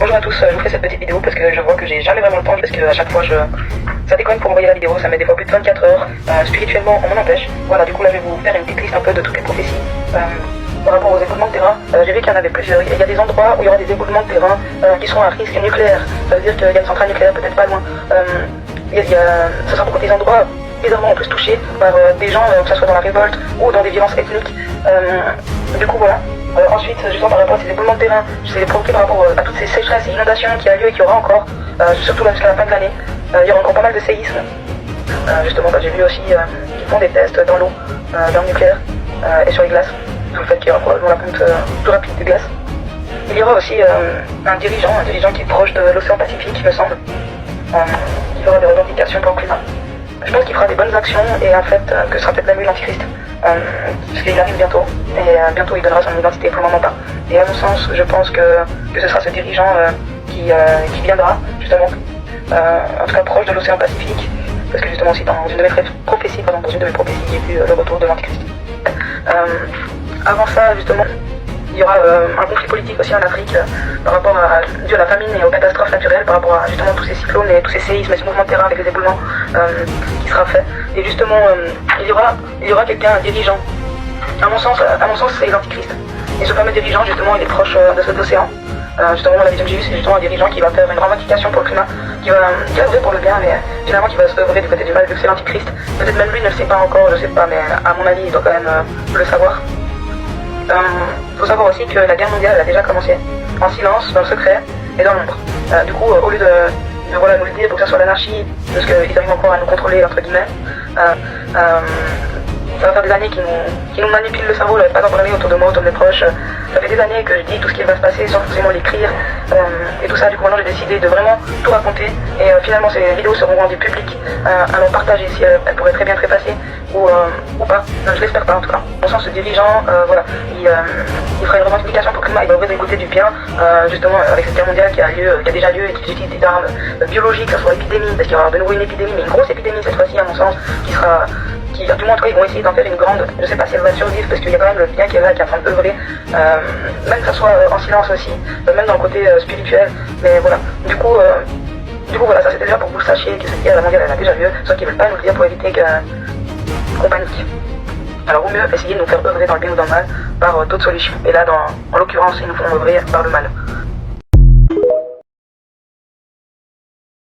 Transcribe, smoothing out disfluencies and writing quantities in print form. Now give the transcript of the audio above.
Bonjour à tous, je vous fais cette petite vidéo parce que je vois que j'ai jamais vraiment le temps, parce que à chaque fois ça déconne pour envoyer la vidéo, ça met des fois plus de 24 heures, spirituellement on m'en empêche. Voilà, du coup là je vais vous faire une petite liste un peu de toutes les prophéties par rapport aux éboulements de terrain. J'ai vu qu'il y en avait plusieurs, il y a des endroits où il y aura des éboulements de terrain qui sont à risque nucléaire, ça veut dire qu'il y a une centrale nucléaire peut-être pas loin. Ça sera beaucoup des endroits bizarrement en plus touchés par des gens, que ce soit dans la révolte ou dans des violences ethniques. Du coup voilà. Ensuite, justement par rapport à ces éboulements de terrain, c'est provoqué par rapport à toutes ces sécheresses et inondations qui a lieu et qui aura encore, surtout là jusqu'à la fin de l'année. Il y aura encore pas mal de séismes. Justement, j'ai vu aussi qu'ils font des tests dans l'eau, dans le nucléaire et sur les glaces, d'où le fait qu'il y aura probablement la ponte plus rapide des glaces. Il y aura aussi un dirigeant qui est proche de l'océan Pacifique, il me semble, qui fera des revendications pour le climat. Je pense qu'il fera des bonnes actions et en fait que ce sera peut-être même lui l'antichrist. Parce qu'il arrive bientôt et bientôt il donnera son identité, pour le moment pas. Et à mon sens, je pense que ce sera ce dirigeant qui viendra justement, en tout cas proche de l'océan Pacifique, parce que justement aussi dans une de mes prophéties, j'ai vu le retour de l'antichrist. Avant ça, justement, il y aura un conflit politique aussi en Afrique par rapport dû à la famine et aux catastrophes naturelles, par rapport à justement tous ces cyclones et tous ces séismes et ce mouvement de terrain avec les éboulements qui sera fait. Et justement, il y aura quelqu'un, un dirigeant. À mon sens, c'est l'antichrist. Et ce fameux dirigeant, justement, il est proche de cet océan. Justement, la vision que j'ai eue, c'est justement un dirigeant qui va faire une revendication pour le climat, qui va œuvrer pour le bien, mais finalement qui va se œuvrer du côté du mal, vu que c'est l'antichrist. Peut-être même lui ne le sait pas encore, je sais pas, mais à mon avis, il doit quand même le savoir. Faut savoir aussi que la guerre mondiale elle a déjà commencé, en silence, dans le secret et dans l'ombre. Du coup, au lieu de nous le dire pour que ça soit l'anarchie, parce qu'ils arrivent encore à nous contrôler, entre guillemets, ça va faire des années qu'ils nous manipulent le cerveau, pas d'en parler autour de moi, autour de mes proches. Ça fait des années que je dis tout ce qui va se passer sans forcément l'écrire et tout ça. Du coup maintenant j'ai décidé de vraiment tout raconter et finalement ces vidéos seront rendues publiques à leur partager si elles pourraient très bien trépasser ou pas. Je l'espère pas en tout cas. Dans le sens ce dirigeant, voilà, il fera une revendication pour le climat, il va ouvrir des côtés du bien, justement avec cette guerre mondiale qui a déjà lieu et qui utilise des armes biologiques, que ce soit l'épidémie, parce qu'il y aura de nouveau une épidémie, mais une grosse épidémie cette fois-ci à mon sens, du moins en tout cas ils vont essayer d'en faire une grande, je sais pas si elle va survivre parce qu'il y a quand même le bien qui est là, qui est en train d'œuvrer, même que ça soit en silence aussi, même dans le côté spirituel, mais voilà, du coup voilà, ça c'était déjà pour que vous le sachiez que cette guerre mondiale elle a déjà lieu, sauf qu'ils veulent pas nous le dire pour éviter qu'on panique. Alors au mieux essayer de nous faire œuvrer dans le bien ou dans le mal par d'autres solutions, et là en l'occurrence ils nous font œuvrer par le mal.